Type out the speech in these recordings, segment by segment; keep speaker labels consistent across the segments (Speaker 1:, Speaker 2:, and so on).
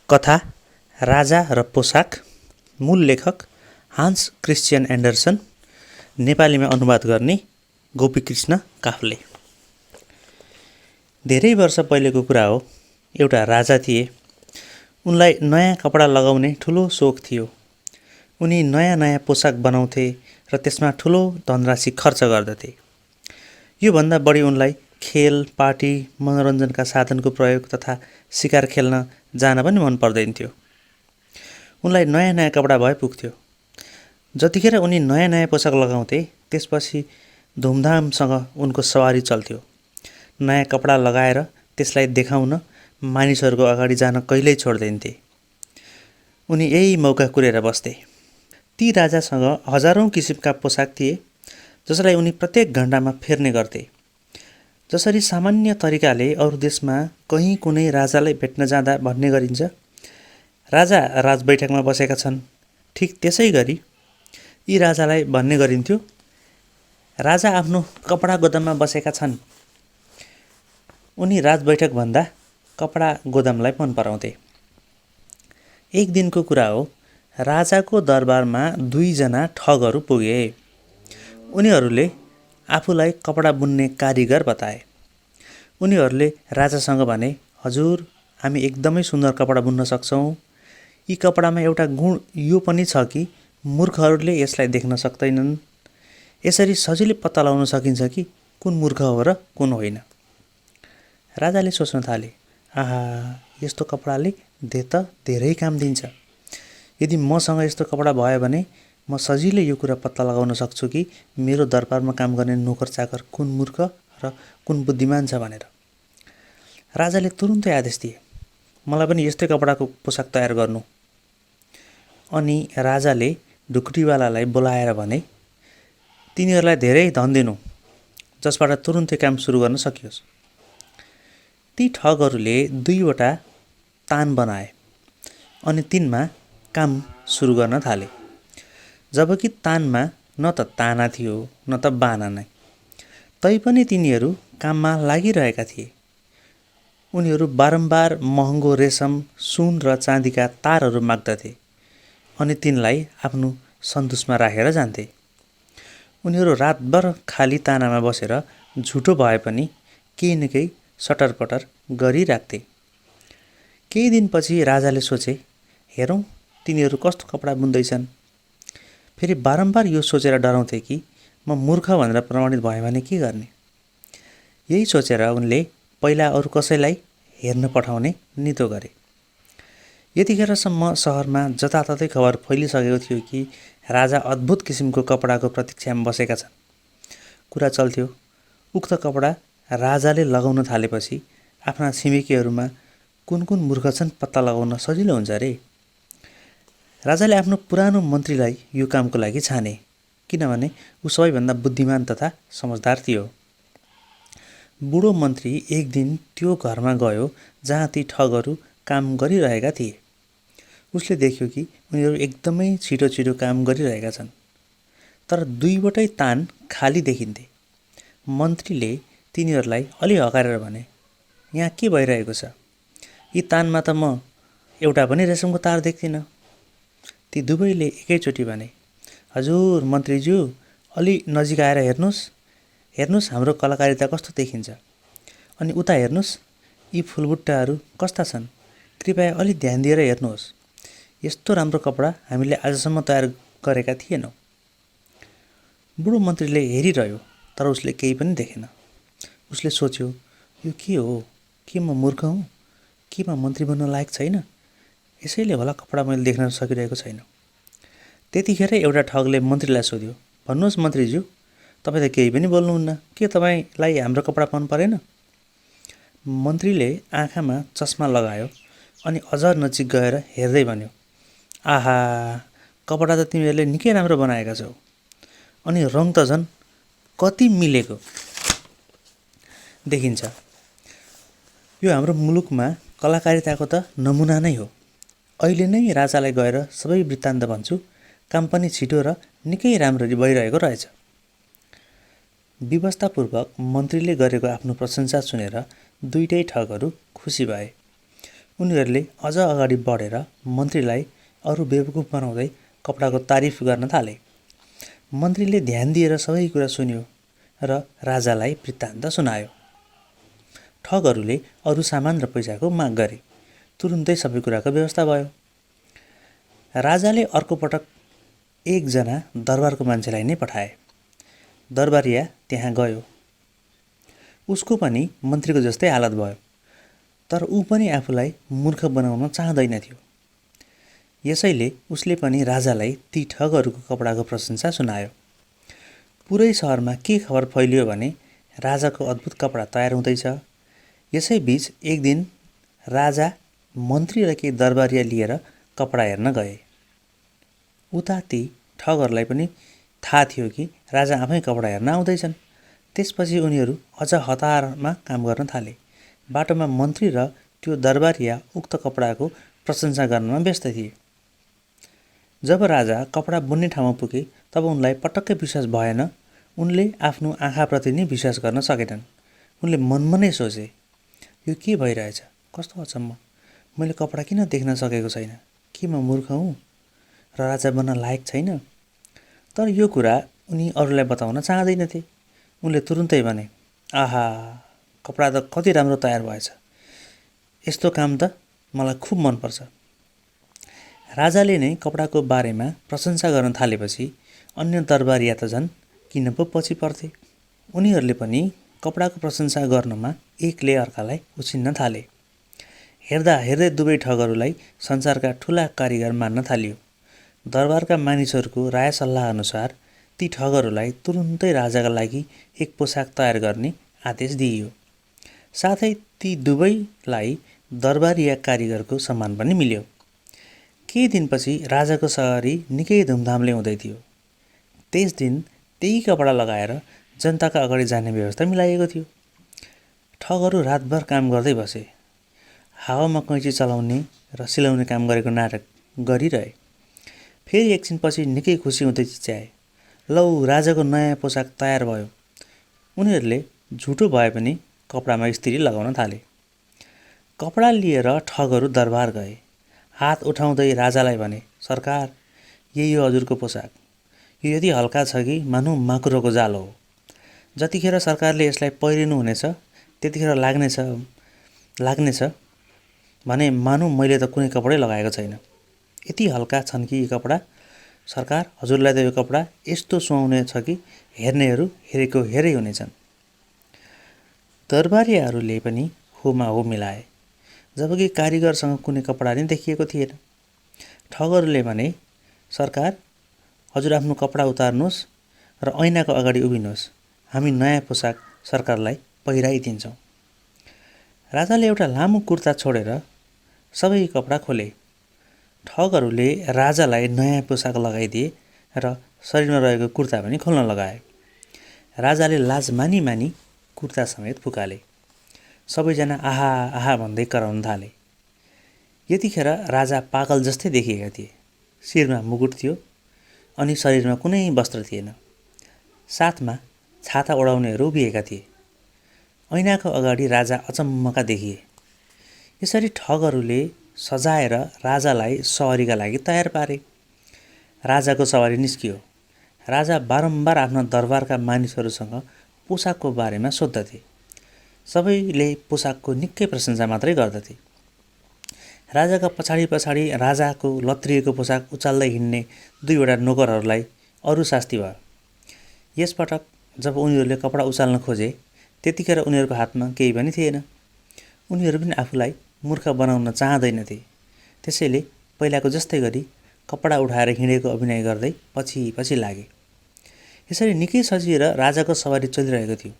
Speaker 1: कथा राजा र पोशाक। मूल लेखक हान्स क्रिस्टियन एन्डरसन। नेपालीमा अनुवाद गर्ने गोपीकृष्ण काफ्ले। धेरै वर्ष पहिलेको कुरा हो। एउटा राजा थिए। उनलाई नयाँ कपडा लगाउने ठुलो सोख थियो। उनी नयाँ नयाँ पोसाक बनाउँथे र त्यसमा ठुलो धनराशि खर्च गर्दथे। योभन्दा बढी उनलाई खेल, पार्टी, मनोरञ्जनका साधनको प्रयोग तथा शिकार खेल्न जान पनि मन पर्दैन थियो। उनलाई नयाँ नयाँ कपडा भए पुग्थ्यो। जतिखेर उनी नयाँ नयाँ पोसाक लगाउँथे त्यसपछि धुमधामसँग उनको सवारी चल्थ्यो। नयाँ कपडा लगाएर त्यसलाई देखाउन मानिसहरूको अगाडि जान कहिल्यै छोड्दैनथे। उनी यही मौका कुरेर बस्थे। ती राजासँग हजारौं किसिमका पोसाक थिए जसलाई उनी प्रत्येक घण्टामा फेर्ने गर्थे। जसरी सामान्य तरिकाले अरू देशमा कहीँ कुनै राजालाई भेट्न जाँदा भन्ने गरिन्छ, राजा राजबैठकमा बसेका छन्, ठिक त्यसै गरी यी राजालाई भन्ने गरिन्थ्यो, राजा आफ्नो कपडा गोदाममा बसेका छन्। उनी राजबैठक भन्दा कपडा गोदामलाई मन पराउँथे। एक दिनको कुरा हो। राजाको दरबारमा 2 जना ठगहरू पुगे। उनीहरूले आफूलाई कपडा बुन्ने कारिगर बताए। उनीहरूले राजासँग भने, हजुर, हामी एकदमै सुन्दर कपडा बुन्न सक्छौँ। यी कपडामा एउटा गुण यो पनि छ कि मूर्खहरूले यसलाई देख्न सक्दैनन्। यसरी सजिलै पत्ता लगाउन सकिन्छ कि कुन मूर्ख हो र कुन होइन। राजाले सोच्न थाले, आहा, यस्तो कपडाले धेरै काम दिन्छ। यदि मसँग यस्तो कपडा भयो भने म सजिलै यो कुरा पत्ता लगाउन सक्छु कि मेरो दरबारमा काम गर्ने नोकर चाकर कुन मूर्ख र कुन बुद्धिमान छ भनेर। राजाले तुरुन्तै आदेश दिए, मलाई पनि यस्तै कपडाको पोसाक तयार गर्नु। अनि राजाले ढुकुटीवालालाई बोलाएर भने, तिनीहरूलाई धेरै धन दिनु जसबाट तुरुन्तै काम सुरु गर्न सकियोस्। ती ठगहरूले 2 वटा तान बनाए अनि तिनमा काम सुरु गर्न थाले। जबकि तानमा न त ताना थियो न त बाना नै। तैपनि तिनीहरू काममा लागिरहेका थिए। उनीहरू बारम्बार महँगो रेशम, सुन र चाँदीका तारहरू माग्दथे अनि तिनलाई आफ्नो सन्तुषमा राखेर जान्थे। उनीहरू रातभर खाली तानामा बसेर झुटो भए पनि केही न केही सटरपटर गरिराख्थे। केही दिनपछि राजाले सोचे, हेरौँ तिनीहरू कस्तो कपडा बुन्दैछन्। फेरि बारम्बार यो सोचेर डराउँथे कि म मूर्ख भनेर प्रमाणित भएँ भने के गर्ने। यही सोचेर उनले पहिला अरू कसैलाई हेर्न पठाउने नितो गरे। यतिखेरसम्म सहरमा जताततै खबर फैलिसकेको थियो कि राजा अद्भुत किसिमको कपडाको प्रतीक्षामा बसेका छन्। कुरा चल्थ्यो, उक्त कपडा राजाले लगाउन थालेपछि आफ्ना छिमेकीहरूमा कुन कुन मूर्ख छन् पत्ता लगाउन सजिलो हुन्छ रे। राजाले आफ्नो पुरानो मन्त्रीलाई यो कामको लागि छाने, किनभने ऊ सबैभन्दा बुद्धिमान तथा समझदार थियो। बुढो मन्त्री एक दिन त्यो घरमा गयो जहाँ ती ठगहरू काम गरिरहेका थिए। उसले देख्यो कि उनीहरू एकदमै छिटो छिटो काम गरिरहेका छन्, तर 2 वटै तान खाली देखिन्थे। मन्त्रीले तिनीहरूलाई अलि हकारेर भने, यहाँ के भइरहेको छ? यी तानमा त म एउटा पनि रेशमको तार देख्दिनँ। ती दुवैले एकैचोटि भने, हजुर मन्त्रीज्यू, अलि नजिक आएर हेर्नुहोस्, हेर्नुहोस् हाम्रो कलाकारिता कस्तो देखिन्छ। अनि उता हेर्नुहोस्, यी फुलबुट्टाहरू कस्ता छन्, कृपया अलि ध्यान दिएर हेर्नुहोस्। यस्तो राम्रो कपडा हामीले आजसम्म तयार गरेका थिएनौँ। बुढो मन्त्रीले हेरिरह्यो तर उसले केही पनि देखेन। उसले सोच्यो, यो के हो? के म मूर्ख हुँ? के म मन्त्री बन्न लायक छैन? यसैले होला कपडा मैले देख्न सकिरहेको छैन। त्यतिखेर एउटा ठगले मन्त्रीलाई सोध्यो, भन्नुहोस् मन्त्रीज्यू, तपाईँ त केही पनि बोल्नुहुन्न, के तपाईँलाई हाम्रो कपडा मन परेन? मन्त्रीले आँखामा चस्मा लगायो अनि अझ नजिक गएर हेर्दै भन्यो, आहा, कपडा त तिमीहरूले निकै राम्रो बनाएका छौ। अनि रङ त झन् कति मिलेको देखिन्छ। यो हाम्रो मुलुकमा कलाकारिताको त नमुना नै हो। अहिले नै राजालाई गएर सबै वृत्तान्त भन्छु, काम पनि छिटो र निकै राम्ररी भइरहेको रहेछ। व्यवस्थापूर्वक मन्त्रीले गरेको आफ्नो प्रशंसा सुनेर 2टै ठगहरू खुसी भए। उनीहरूले अझ अगाडि बढेर मन्त्रीलाई अरू बेवकुफ बनाउँदै कपडाको तारिफ गर्न थाले। मन्त्रीले ध्यान दिएर सबै कुरा सुन्यो र राजालाई वृत्तान्त सुनायो। ठगहरूले अरू सामान र पैसाको माग गरे। तुरुन्तै सबै कुराको व्यवस्था भयो। राजाले अर्को पटक एकजना दरबारको मान्छेलाई नै पठाए। दरबारिया त्यहाँ गयो। उसको पनि मन्त्रीको जस्तै हालत भयो, तर ऊ पनि आफूलाई मूर्ख बनाउन चाहँदैनथ्यो। यसैले उसले पनि राजालाई ती ठगहरूको कपडाको प्रशंसा सुनायो। पुरै सहरमा के खबर फैलियो भने राजाको अद्भुत कपडा तयार हुँदैछ। यसै बीच एक दिन राजा मन्त्री र केही दरबारिया लिएर कपडा हेर्न गए। उता ती ठगहरूलाई पनि थाहा थियो कि राजा आफै कपडा हेर्न आउँदैछन्। त्यसपछि उनीहरू अझ हतारमा काम गर्न थाले। बाटोमा मन्त्री र त्यो दरबारिया उक्त कपडाको प्रशंसा गर्नमा व्यस्त थिए। जब राजा कपडा बुन्ने ठाउँमा पुगे तब उनलाई पटक्कै विश्वास भएन। उनले आफ्नो आँखाप्रति नै विश्वास गर्न सकेनन्। उनले मनमा नै सोचे, यो के भइरहेछ, कस्तो अचम्म, मैले कपडा किन देख्न सकेको छैन, के म मूर्ख हुँ र राजा बन्न लायक छैन? तर यो कुरा उनी अरूलाई बताउन चाहँदैनथे। उनले तुरुन्तै भने, आहा, कपडा त कति राम्रो तयार भएछ, यस्तो काम त मलाई खुब मनपर्छ। राजाले नै कपडाको बारेमा प्रशंसा गर्न थालेपछि अन्य दरबारिया त झन् किन पो पछि पर्थे। उनीहरूले पनि कपडाको प्रशंसा गर्नमा एकले अर्कालाई उछिन्न थाले। हेर्दा हेर्दै दुवै ठगहरूलाई संसारका ठुला कारिगर मान्न थालियो। दरबारका मानिसहरूको राय सल्लाह अनुसार ती ठगहरूलाई तुरुन्तै राजाका लागि एक पोसाक तयार गर्ने आदेश दिइयो। साथै ती दुवैलाई दरबारिया कारिगरको सम्मान पनि मिल्यो। केही दिनपछि राजाको सवारी निकै धुमधामले हुँदै थियो। त्यस दिन त्यही कपडा लगाएर जनताका अगाडि जाने व्यवस्था मिलाइएको थियो। ठगहरू रातभर काम गर्दै बसे। हावामा कैँची चलाउने र सिलाउने काम गरेको नाटक गरिरहे। फेरि एकछिनपछि निकै खुसी हुँदै चिच्याए, लौ, राजाको नयाँ पोसाक तयार भयो। उनीहरूले झुटो भए पनि कपडामा स्त्री लगाउन थाले। कपडा लिएर ठगहरू दरबार गए। हात उठाउँदै राजालाई भने, सरकार, यही हो हजुरको पोसाक। यो यति हल्का छ कि मानौँ माकुरोको जालो हो। जतिखेर सरकारले यसलाई पहिरिनु हुनेछ त्यतिखेर लाग्नेछ भने मानौँ मैले त कुनै कपडै लगाएको छैन। यति हल्का छन् कि यी कपडा, सरकार, हजुरलाई त यो कपडा यस्तो सुहाउने छ कि हेर्नेहरू हेरेको हेरै हुनेछन्। दरबारियाहरूले पनि होमा हो मिलाए, जबकि कारिगरसँग कुनै कपडा नै देखिएको थिएन। ठगहरूले भने, सरकार, हजुर आफ्नो कपडा उतार्नुहोस् र ऐनाको अगाडि उभिनुहोस्, हामी नयाँ पोसाक सरकारलाई पहिराइदिन्छौँ। राजाले एउटा लामो कुर्ता छोडेर सबै कपडा खोले। ठगहरूले राजालाई नयाँ पोसाक लगाइदिए र शरीरमा रहेको कुर्ता पनि खोल्न लगाए। राजाले लाज मानी मानी कुर्ता समेत फुकाले। सबैजना आहा आहा भन्दै कराउन थाले। यतिखेर राजा पागल जस्तै देखिएका थिए। शिरमा मुकुट थियो अनि शरीरमा कुनै वस्त्र थिएन। साथमा छाता ओढाउनेहरू उभिएका थिए। ऐनाको अगाडि राजा अचम्मका देखिए। यसरी ठगहरूले सजाएर राजालाई सवारीका लागि तयार पारे। राजाको सवारी निस्कियो। राजा बारम्बार आफ्ना दरबारका मानिसहरूसँग पोसाकको बारेमा सोद्धथे। सबैले पोसाकको निकै प्रशंसा मात्रै गर्दथे। राजाका पछाडि पछाडि राजाको लत्रिएको पोसाक उचाल्दै हिँड्ने दुईवटा नोकरहरूलाई अरू शास्ति भयो। यसपटक जब उनीहरूले कपडा उचाल्न खोजे त्यतिखेर उनीहरूको हातमा केही पनि थिएन। उनीहरू पनि आफूलाई मूर्ख बनाउन चाहँदैनथे। त्यसैले पहिलाको जस्तै गरी कपडा उठाएर हिँडेको अभिनय गर्दै पछि पछि लागे। यसरी निकै सजिएर राजाको सवारी चलिरहेको थियो।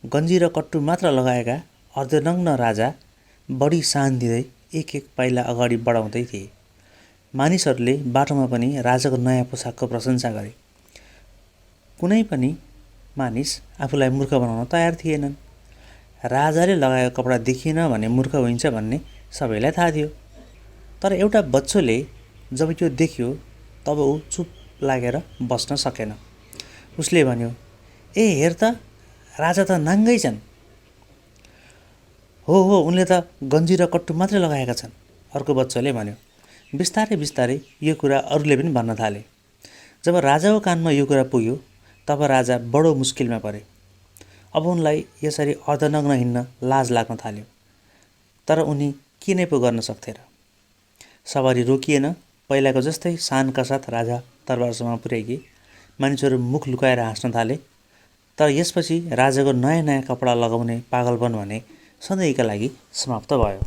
Speaker 1: गन्जी र कट्टु मात्र लगाएका अर्धनग्न राजा बढी सान दिँदै एक एक पाइला अगाडि बढाउँदै थिए। मानिसहरूले बाटोमा पनि राजाको नयाँ पोसाकको प्रशंसा गरे। कुनै पनि मानिस आफूलाई मूर्ख बनाउन तयार थिएनन्। राजाले लगाएको कपडा देखिएन भने मूर्ख होइन्छ भन्ने सबैलाई थाहा थियो। तर एउटा बच्चोले जब यो देख्यो तब ऊ चुप लागेर बस्न सकेन। उसले भन्यो, ए हेर त, राजा त नाङ्गै छन्। हो उनले त गन्जी र कट्टु मात्रै लगाएका छन्, अर्को बच्चाले भन्यो। बिस्तारै बिस्तारै यो कुरा अरूले पनि भन्न थाले। जब राजाको कानमा यो कुरा पुग्यो तब राजा बडो मुस्किलमा परे। अब उनलाई यसरी अर्धनग्न हिँड्न लाज लाग्न थाल्यो, तर उनी के नै पो गर्न सक्थे र। सवारी रोकिएन, पहिलाको जस्तै शानका साथ राजा दरबारसम्म पुर्याइए। मानिसहरू मुख लुकाएर हाँस्न थाले। तर यसपछि राजाको नयाँ नयाँ कपडा लगाउने पागलपन भने सधैँका लागि समाप्त भयो।